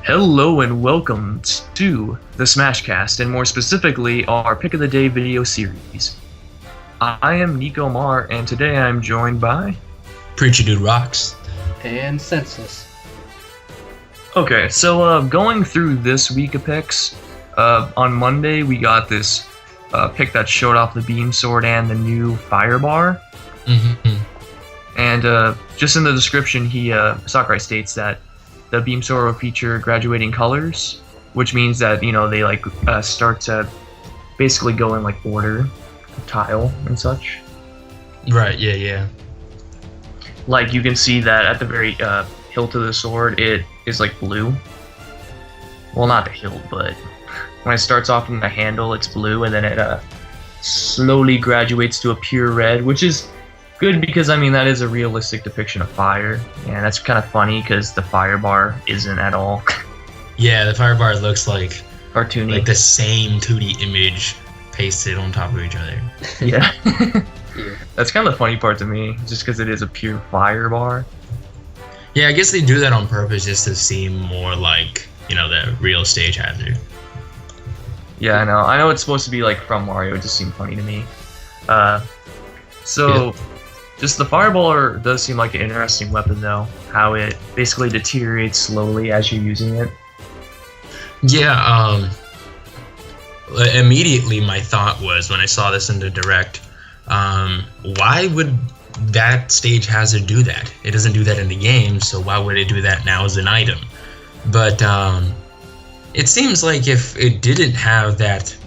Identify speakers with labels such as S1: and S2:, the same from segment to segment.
S1: Hello and welcome to the Smashcast, and more specifically, our Pick of the Day video series. I am Nico Mar, and today I'm joined by...
S2: Preacher Dude Rocks.
S3: And Census.
S1: Okay, so going through this week of picks, on Monday we got this pick that showed off the beam sword and the new fire bar.
S2: Mm-hmm.
S1: And just in the description, Sakurai states that the beam sword will feature graduating colors, which means that, you know, they start to basically go in like order, tile and such.
S2: Right, yeah.
S1: Like you can see that at the very hilt of the sword, it is like blue. Well, not the hilt, but when it starts off in the handle, it's blue, and then it slowly graduates to a pure red, which is good because, I mean, that is a realistic depiction of fire, and that's kind of funny because the fire bar isn't at all.
S2: Yeah, the fire bar looks like
S1: cartoony,
S2: like the same 2D image pasted on top of each other.
S1: Yeah. That's kind of the funny part to me, just because it is a pure fire bar.
S2: Yeah, I guess they do that on purpose just to seem more like, you know, the real stage hazard.
S1: Yeah, I know it's supposed to be like from Mario, it just seemed funny to me. Just the fireball does seem like an interesting weapon, though. How it basically deteriorates slowly as you're using it.
S2: Yeah, immediately my thought was, when I saw this in the direct, why would that stage hazard do that? It doesn't do that in the game, so why would it do that now as an item? But it seems like if it didn't have that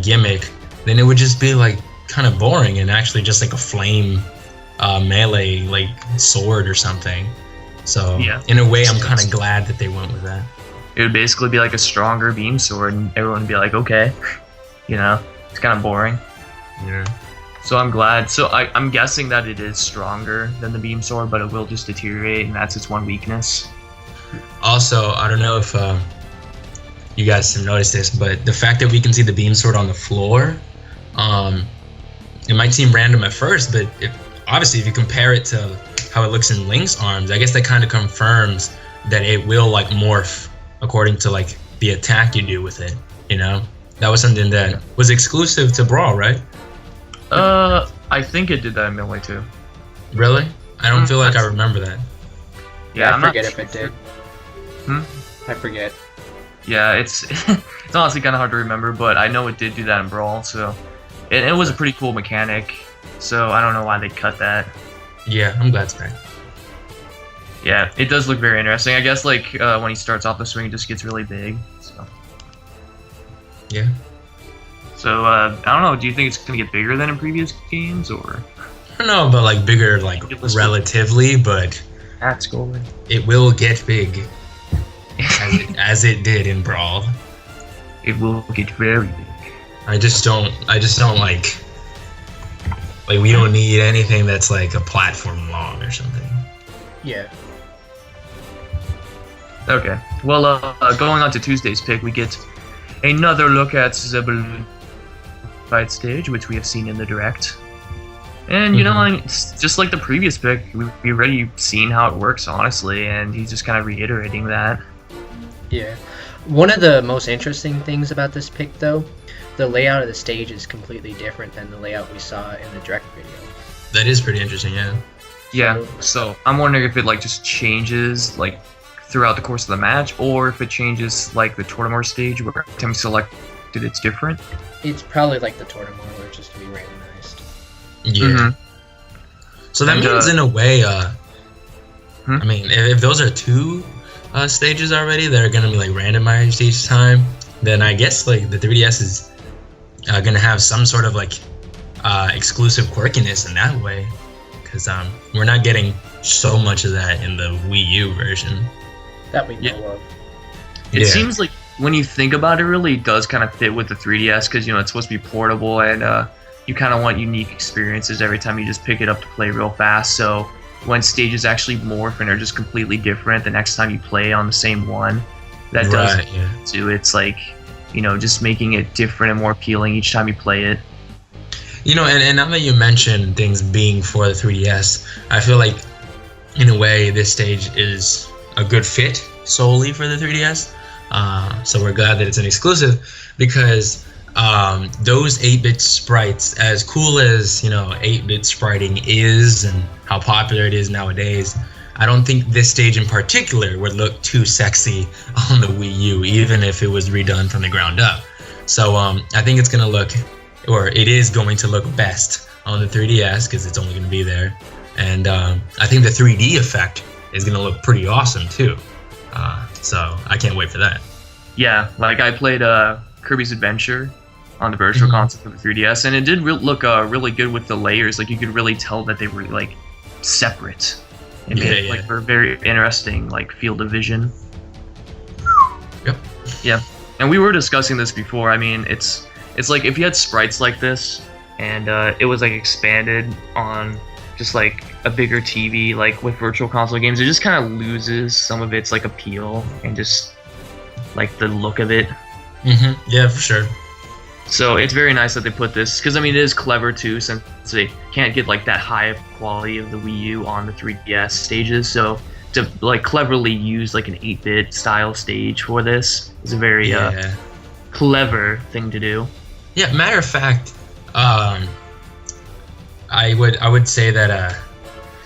S2: gimmick, then it would just be like kind of boring and actually just like a flame melee like sword or something. So yeah, in a way, I'm kind of glad that they went with that.
S1: It would basically be like a stronger beam sword, and everyone would be like, okay, you know, it's kind of boring.
S2: Yeah.
S1: So I'm glad. So I'm guessing that it is stronger than the beam sword, but it will just deteriorate, and that's its one weakness.
S2: Also, I don't know if you guys have noticed this, but the fact that we can see the beam sword on the floor, it might seem random at first, but obviously if you compare it to how it looks in Link's arms, I guess that kind of confirms that it will like morph according to like the attack you do with it, you know? That was something that was exclusive to Brawl, right?
S1: I think it did that in Melee too.
S2: Really? I don't feel like I remember that.
S3: Yeah, I forget if it did.
S1: I
S3: forget.
S1: Yeah, it's it's honestly kind of hard to remember, but I know it did do that in Brawl, so it was a pretty cool mechanic. So I don't know why they cut that.
S2: Yeah, I'm glad it's back.
S1: Yeah, it does look very interesting. I guess like when he starts off the swing, it just gets really big. So.
S2: Yeah.
S1: So I don't know. Do you think it's gonna get bigger than in previous games, or?
S2: I don't know, but like bigger, like relatively, but
S1: that's cool.
S2: It will get big, as it did in Brawl.
S1: It will get very big.
S2: I just don't like we don't need anything that's like a platform long or something.
S3: Yeah.
S1: Okay. Well, going on to Tuesday's pick, we get another look at the balloon fight stage, which we have seen in the direct. And you know, I mean, it's just like the previous pick, we've already seen how it works, honestly, and he's just kind of reiterating that.
S3: Yeah. One of the most interesting things about this pick, though, the layout of the stage is completely different than the layout we saw in the direct video.
S2: That is pretty interesting, yeah.
S1: Yeah, so I'm wondering if it like just changes like throughout the course of the match, or if it changes like the Tortimore stage where every time you select it, it's different.
S3: It's probably like the Tortimore where it's just to be randomized.
S2: Yeah. So that means in a way, I mean, if those are two stages already that are going to be like randomized each time, then I guess like the 3DS is going to have some sort of like exclusive quirkiness in that way, because we're not getting so much of that in the Wii U version
S3: that we know of.
S1: It seems like when you think about it, really it does kind of fit with the 3DS, because you know it's supposed to be portable, and you kind of want unique experiences every time you just pick it up to play real fast. So when stages actually morph and are just completely different the next time you play on the same one, that does too. It's like, you know, just making it different and more appealing each time you play it.
S2: You know, and now that you mention things being for the 3DS, I feel like in a way this stage is a good fit solely for the 3DS. So we're glad that it's an exclusive, because those 8-bit sprites, as cool as 8-bit spriting is and how popular it is nowadays, I don't think this stage in particular would look too sexy on the Wii U, even if it was redone from the ground up. So I think it's gonna look, or it is going to look best on the 3DS, because it's only gonna be there. And I think the 3D effect is gonna look pretty awesome too. So I can't wait for that.
S1: Yeah, like I played Kirby's Adventure on the Virtual Console for the 3DS, and it did look really good with the layers. Like you could really tell that they were like separate. It made like for a very interesting like field of vision.
S2: Yep.
S1: Yeah, and we were discussing this before. I mean, it's like if you had sprites like this, and it was like expanded on just like a bigger TV, like with Virtual Console games, it just kind of loses some of its like appeal and just like the look of it.
S2: Yeah, for sure.
S1: So it's very nice that they put this, because I mean it is clever too, since they can't get like that high of quality of the Wii U on the 3DS stages. So to like cleverly use like an 8-bit style stage for this is a very clever thing to do.
S2: Yeah, matter of fact, I would say that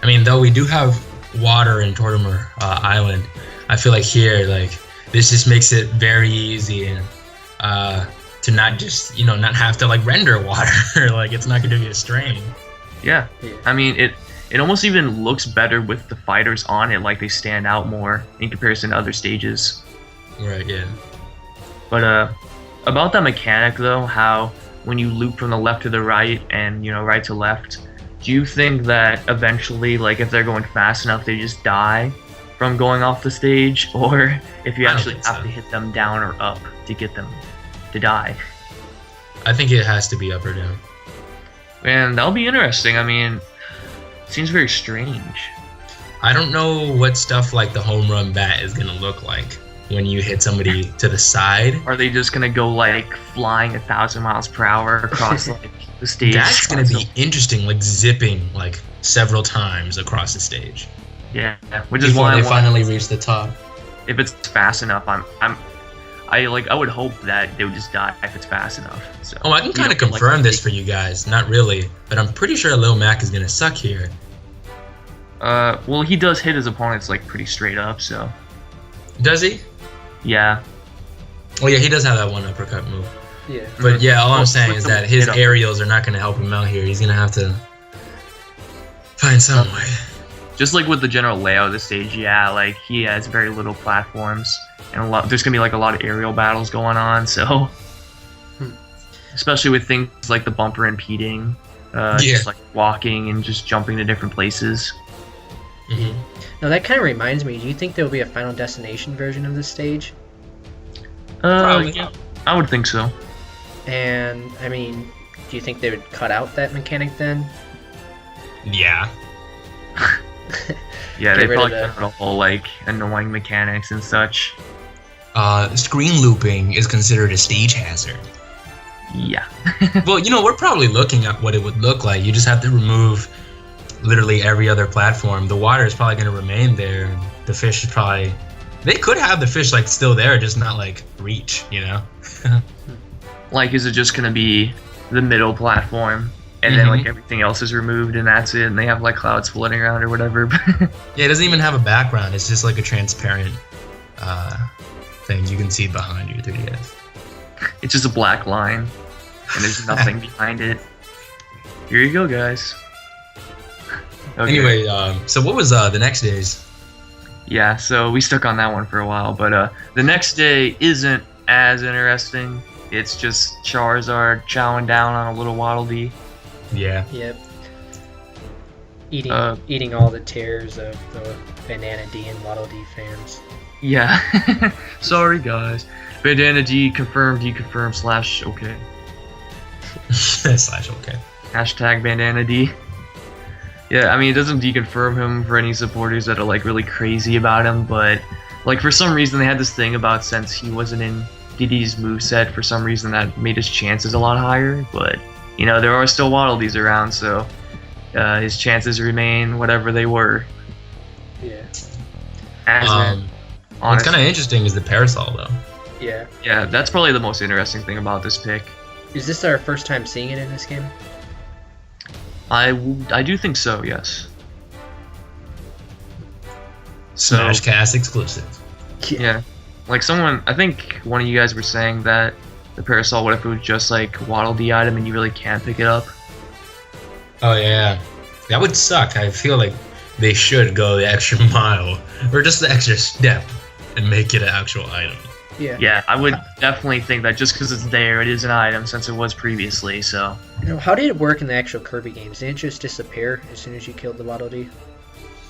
S2: I mean, though we do have water in Tortimer Island, I feel like here like this just makes it very easy and to not just not have to like render water. Like it's not going to be a strain.
S1: Yeah, I mean it almost even looks better with the fighters on it, like they stand out more in comparison to other stages.
S2: Right, yeah.
S1: But about that mechanic though, how when you loop from the left to the right and right to left, do you think that eventually, like if they're going fast enough, they just die from going off the stage, or if you actually have to hit them down or up to get them to die?
S2: I think it has to be up or down.
S1: And that'll be interesting. I mean, it seems very strange.
S2: I don't know what stuff like the home run bat is gonna look like when you hit somebody to the side.
S1: Are they just gonna go like flying 1,000 miles per hour across like the stage?
S2: That's gonna be interesting, like zipping like several times across the stage.
S1: Yeah, which is
S2: before
S1: why
S2: they finally reach the top.
S1: If it's fast enough, I would hope that they would just die if it's fast enough. So,
S2: I can kind of confirm this for you guys. Not really, but I'm pretty sure Lil Mac is gonna suck here.
S1: Well, he does hit his opponents like pretty straight up, so.
S2: Does he?
S1: Yeah.
S2: Oh yeah, he does have that one uppercut move.
S3: Yeah.
S2: But yeah, all I'm saying is that his aerials are not gonna help him out here. He's gonna have to find some way.
S1: Just like with the general layout of the stage, yeah, like he has very little platforms, and there's gonna be like a lot of aerial battles going on, so especially with things like the bumper impeding, just like walking and just jumping to different places.
S3: Now that kind of reminds me, do you think there will be a Final Destination version of this stage?
S1: Probably. Yeah, I would think so.
S3: And I mean, do you think they would cut out that mechanic then?
S2: Yeah.
S1: Yeah, they probably cut out a whole like annoying mechanics and such.
S2: Screen looping is considered a stage hazard.
S1: Yeah.
S2: Well, we're probably looking at what it would look like. You just have to remove literally every other platform. The water is probably going to remain there. And the fish is probably... They could have the fish like still there, just not like reach,
S1: Like, is it just going to be the middle platform? And then like everything else is removed and that's it, and they have like clouds floating around or whatever.
S2: Yeah, it doesn't even have a background. It's just like a transparent thing you can see behind your 3DS.
S1: It's just a black line, and there's nothing behind it. Here you go, guys. Okay.
S2: Anyway, so what was the next days?
S1: Yeah, so we stuck on that one for a while, but the next day isn't as interesting. It's just Charizard chowing down on a little Waddle Dee.
S2: Yeah.
S3: Yep. Eating all the tears of the Bandana D and Waddle Dee fans.
S1: Yeah. Sorry, guys. Bandana D confirmed, deconfirmed, /okay.
S2: /okay.
S1: Hashtag Bandana D. Yeah, I mean, it doesn't deconfirm him for any supporters that are like really crazy about him, but like for some reason they had this thing about since he wasn't in Diddy's moveset, for some reason that made his chances a lot higher, but there are still Waddle Dees around, so his chances remain whatever they were.
S3: Yeah.
S1: As in,
S2: What's
S1: honestly.
S2: kind of interesting is the parasol, though.
S3: Yeah.
S1: Yeah, that's probably the most interesting thing about this pick.
S3: Is this our first time seeing it in this game?
S1: I do think so, yes. So,
S2: Smashcast exclusive.
S1: yeah. Like I think one of you guys were saying that the parasol, what if it was just like Waddle Dee item and you really can't pick it up?
S2: Oh yeah, that would suck. I feel like they should go the extra mile or just the extra step and make it an actual item.
S3: Yeah.
S1: Yeah, I would definitely think that just because it's there, it is an item since it was previously, so.
S3: How did it work in the actual Kirby games? Did it just disappear as soon as you killed the Waddle Dee?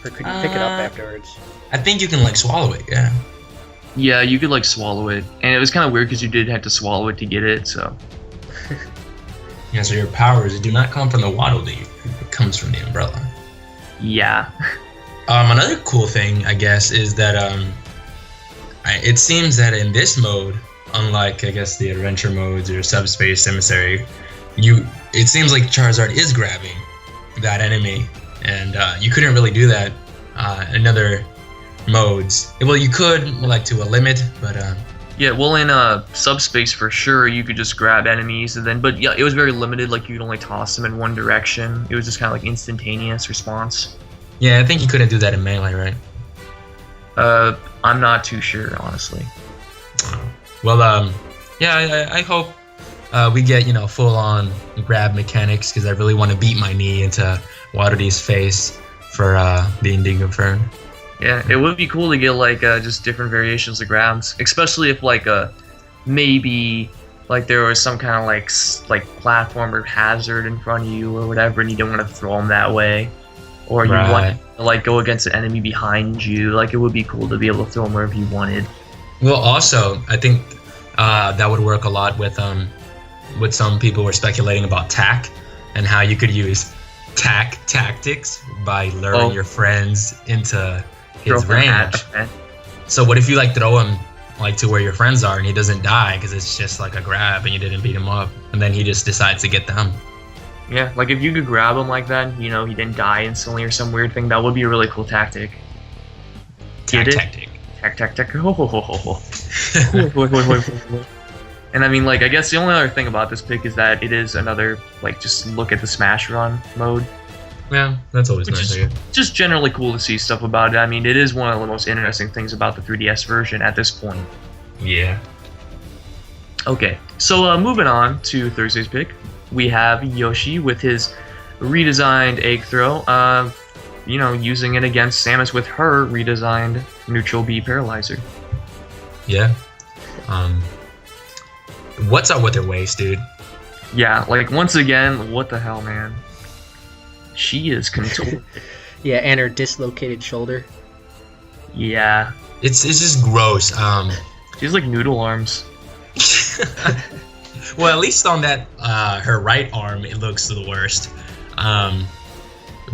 S3: Or could you pick it up afterwards?
S2: I think you can like swallow it, yeah.
S1: Yeah, you could like swallow it. And it was kind of weird because you did have to swallow it to get it, so.
S2: Yeah, so your powers do not come from the Waddle Dee. It comes from the umbrella.
S1: Yeah.
S2: Another cool thing, I guess, is that it seems that in this mode, unlike I guess the adventure modes or subspace emissary, it seems like Charizard is grabbing that enemy, and you couldn't really do that in other modes. Well, you could like to a limit, but
S1: Yeah, well, in subspace for sure, you could just grab enemies, and then, but yeah, it was very limited. Like you could only toss them in one direction. It was just kind of like instantaneous response.
S2: yeah, I think you couldn't do that in Melee, right?
S1: I'm not too sure, honestly.
S2: Well, yeah, I hope we get full-on grab mechanics because I really want to beat my knee into Waddle Dee's face for being deconfirmed.
S1: Yeah, it would be cool to get like just different variations of grabs, especially if like maybe like there was some kind of like platform or hazard in front of you or whatever, and you don't want to throw them that way, or you want to like go against an enemy behind you. Like it would be cool to be able to throw them wherever you wanted.
S2: Well, also, I think that would work a lot with some people were speculating about tack and how you could use tack tactics by luring your friends into his range. So what if you like throw him like to where your friends are and he doesn't die because it's just like a grab and you didn't beat him up, and then he just decides to get them.
S1: Yeah, like if you could grab him like that, he didn't die instantly or some weird thing, that would be a really cool tactic.
S2: Tactic.
S1: Tack. Ho, ho, ho, ho, ho. And I mean, like, I guess the only other thing about this pick is that it is another, like, just look at the Smash Run mode.
S2: Yeah, that's always
S1: Which
S2: nice.
S1: is just generally cool to see stuff about it. I mean, it is one of the most interesting things about the 3DS version at this point.
S2: Yeah.
S1: Okay, so moving on to Thursday's pick, we have Yoshi with his redesigned egg throw. Using it against Samus with her redesigned neutral B paralyzer.
S2: Yeah. What's up with her waist, dude?
S1: Yeah, like once again, what the hell, man? She is contorted.
S3: Yeah, and her dislocated shoulder.
S1: Yeah.
S2: It's just gross.
S1: She has like noodle arms.
S2: Well, at least on that her right arm, it looks the worst.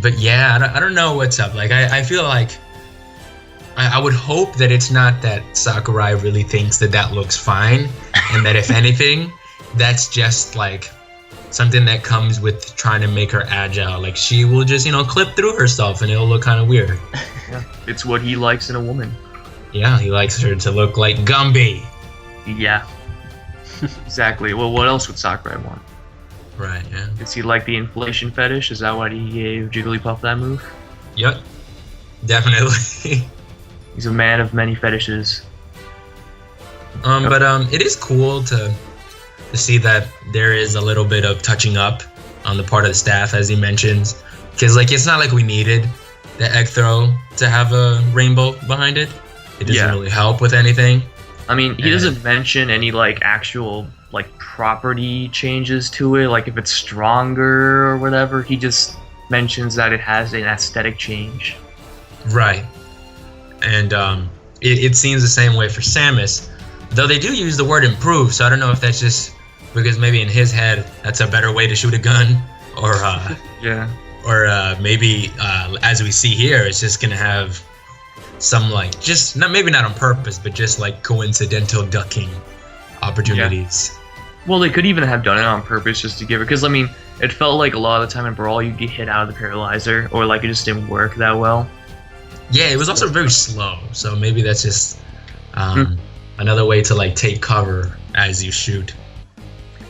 S2: But yeah, I don't know what's up. Like I feel like I would hope that it's not that Sakurai really thinks that looks fine, and that if anything, that's just like something that comes with trying to make her agile. Like she will just clip through herself and it'll look kind of weird.
S1: Yeah, it's what he likes in a woman.
S2: Yeah, he likes her to look like Gumby.
S1: Yeah. Exactly. Well, what else would Sakurai want?
S2: Right, yeah.
S1: Does he like the inflation fetish? Is that why he gave Jigglypuff that move?
S2: Yep. Definitely.
S1: He's a man of many fetishes.
S2: But it is cool to see that there is a little bit of touching up on the part of the staff, as he mentions, because like it's not like we needed the egg throw to have a rainbow behind it. It doesn't really help with anything.
S1: I mean, he doesn't mention any like actual like property changes to it, like if it's stronger or whatever. He just mentions that it has an aesthetic change.
S2: Right. And it seems the same way for Samus, though they do use the word improve, so I don't know if that's just because maybe in his head that's a better way to shoot a gun, or maybe as we see here, it's just gonna have some like just maybe not on purpose, but just like coincidental ducking opportunities.
S1: Yeah. Well, they could even have done it on purpose just to give it, because I mean, it felt like a lot of the time in Brawl you'd get hit out of the paralyzer, or like it just didn't work that well.
S2: Yeah, it was also very slow, so maybe that's just another way to like take cover as you shoot.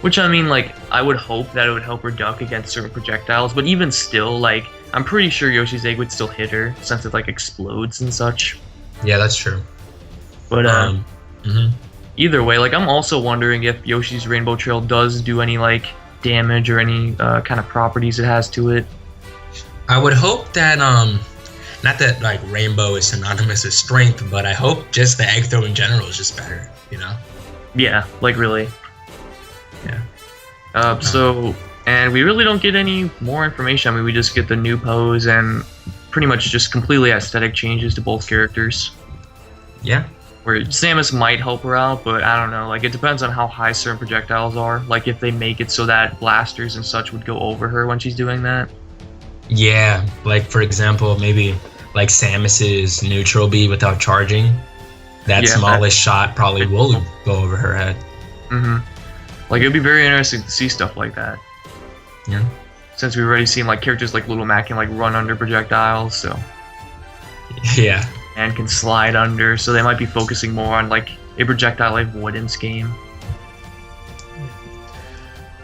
S1: Which, I mean, like, I would hope that it would help her duck against certain projectiles, but even still, like, I'm pretty sure Yoshi's egg would still hit her since it like explodes and such.
S2: Yeah, that's true.
S1: But either way, like, I'm also wondering if Yoshi's Rainbow Trail does do any like damage or any kind of properties it has to it.
S2: I would hope that not that like Rainbow is synonymous with strength, but I hope just the egg throw in general is just better, you know?
S1: Yeah, like really. Yeah. So, and we really don't get any more information. I mean, we just get the new pose and pretty much just completely aesthetic changes to both characters.
S2: Yeah.
S1: Where Samus might help her out, but I don't know. Like, it depends on how high certain projectiles are. Like, if they make it so that blasters and such would go over her when she's doing that.
S2: Yeah, like for example, maybe like Samus's neutral B without charging. That smallest shot probably will go over her head.
S1: Like, it'd be very interesting to see stuff like that.
S2: Yeah.
S1: Since we've already seen like characters like Little Mac can like run under projectiles, so
S2: yeah,
S1: and can slide under, so they might be focusing more on like a projectile like Wooden's game.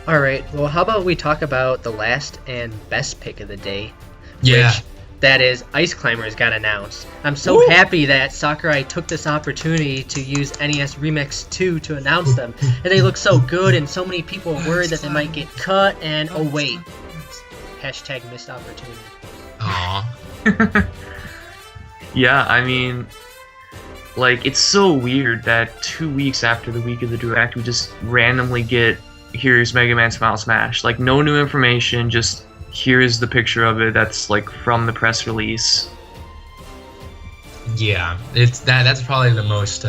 S3: Alright, well how about we talk about the last and best pick of the day?
S2: Yeah.
S3: Which, that is, Ice Climbers got announced. I'm so happy that Sakurai took this opportunity to use NES Remix 2 to announce them. And they look so good, and so many people are worried that they might get cut, and oh wait. Hashtag missed opportunity.
S2: Aww.
S1: Yeah, I mean, like, it's so weird that 2 weeks after the week of the Direct, we just randomly get, here's Mega Man Smile Smash. Like, no new information, just here's the picture of it that's like from the press release.
S2: Yeah, it's that's probably the most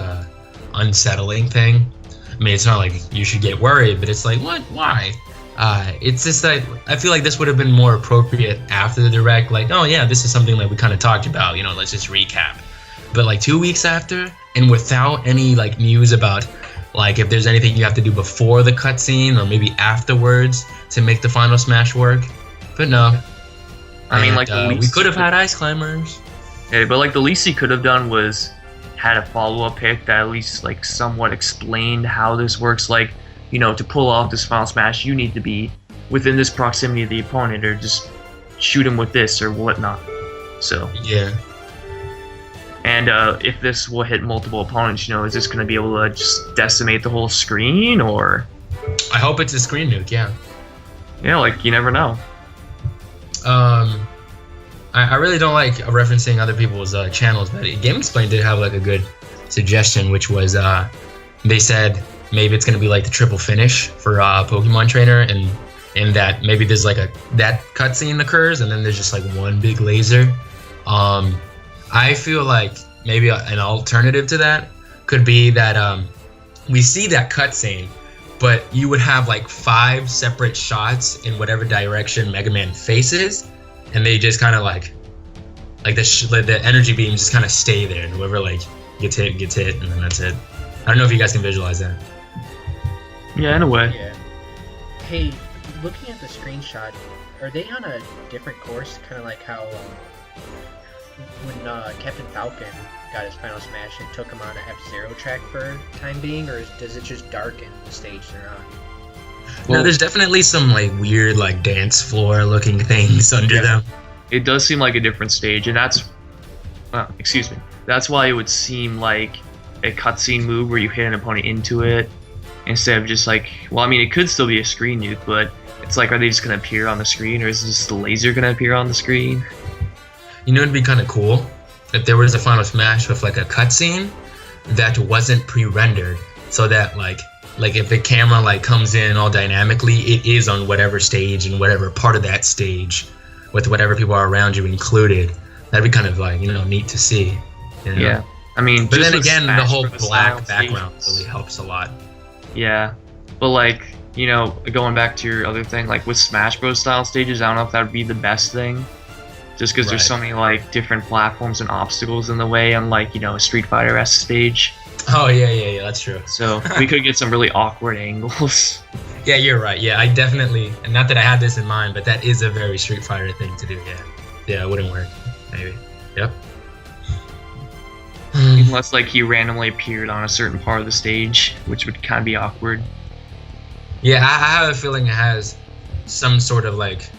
S2: unsettling thing. I mean, it's not like you should get worried, but it's like, what? Why? It's just that I feel like this would have been more appropriate after the Direct. Like, oh yeah, this is something that we kind of talked about. You know, let's just recap. But like 2 weeks after, and without any like news about like if there's anything you have to do before the cutscene or maybe afterwards to make the final Smash work. But no.
S1: I mean, like,
S2: we could have had Ice Climbers.
S1: Yeah, but like the least he could have done was had a follow-up pick that at least like somewhat explained how this works. Like, you know, to pull off this final Smash, you need to be within this proximity of the opponent, or just shoot him with this or whatnot. So
S2: yeah.
S1: And if this will hit multiple opponents, you know, is this going to be able to just decimate the whole screen, or?
S2: I hope it's a screen nuke. Yeah.
S1: Yeah, like, you never know.
S2: I really don't like referencing other people's channels, but Game Explain did have like a good suggestion, which was they said maybe it's gonna be like the triple finish for Pokemon Trainer, and in that maybe there's like that cutscene occurs, and then there's just like one big laser. I feel like maybe an alternative to that could be that we see that cutscene, but you would have like 5 separate shots in whatever direction Mega Man faces, and they just kind of like the energy beams just kind of stay there, and whoever like gets hit, and then that's it. I don't know if you guys can visualize that.
S1: Yeah, in a way.
S3: Yeah. Hey, looking at the screenshot, are they on a different course? Kind of like how when Captain Falcon got his final Smash, it took him on an F-Zero track for time being, or does it just darken the stage they're on?
S2: Well, no, there's definitely some like weird like dance floor looking things under them.
S1: It does seem like a different stage, and that's why it would seem like a cutscene move where you hit an opponent into it instead of just like, well, I mean, it could still be a screen nuke, but it's like, are they just going to appear on the screen, or is just the laser going to appear on the screen?
S2: You know, it'd be kind of cool if there was a final Smash with like a cutscene that wasn't pre-rendered, so that like if the camera like comes in all dynamically, it is on whatever stage and whatever part of that stage, with whatever people are around you included. That'd be kind of like, you know, neat to see. You know?
S1: Yeah, I mean,
S2: but then again, the whole
S1: the
S2: black background really helps a lot.
S1: Yeah, but like, you know, going back to your other thing, like with Smash Bros. Style stages, I don't know if that would be the best thing. Just because there's so many like different platforms and obstacles in the way, unlike, you know, a Street Fighter-esque stage.
S2: Oh yeah, that's true.
S1: So we could get some really awkward angles.
S2: Yeah, you're right. Yeah, I definitely, and not that I had this in mind, but that is a very Street Fighter thing to do. Yeah, it wouldn't work. Maybe. Yep.
S1: Unless like he randomly appeared on a certain part of the stage, which would kind of be awkward.
S2: Yeah, I have a feeling it has some sort of like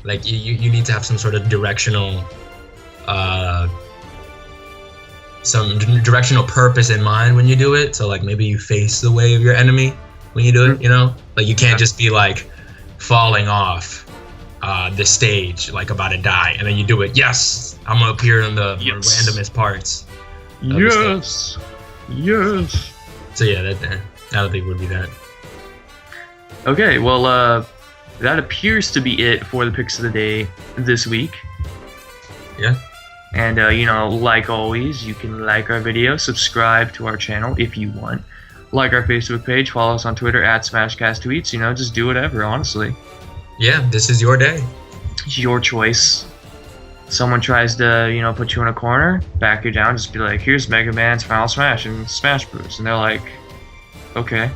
S2: you need to have some sort of directional purpose in mind when you do it. So like maybe you face the way of your enemy when you do it, you know? Like you can't just be like falling off the stage like about to die and then you do it. Yes, I'm gonna appear in the randomest parts.
S1: Yes. Yes.
S2: So yeah, that I don't think it would be that.
S1: Okay, well that appears to be it for the picks of the day this week.
S2: Yeah.
S1: And you know, like always, you can like our video, subscribe to our channel if you want, like our Facebook page, follow us on Twitter @SmashCastTweets. You know, just do whatever. Honestly,
S2: yeah, this is your day.
S1: It's your choice. Someone tries to, you know, put you in a corner, back you down, just be like, "Here's Mega Man's Final Smash and Smash Bros." And they're like, "Okay."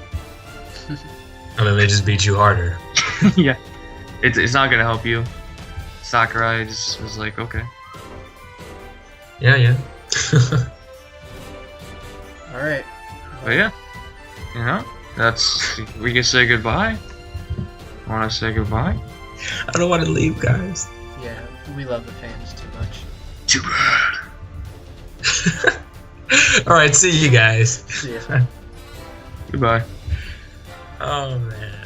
S2: And then they just beat you harder.
S1: Yeah, it's not gonna help you. Sakurai just was like, "Okay."
S2: Yeah.
S3: All right.
S1: But yeah, you know, that's, we can say goodbye. Want to say goodbye?
S2: I don't want to leave, guys.
S3: Yeah, we love the fans too much.
S1: Too bad.
S2: All right, see you guys.
S3: See ya.
S1: Goodbye.
S2: Oh man.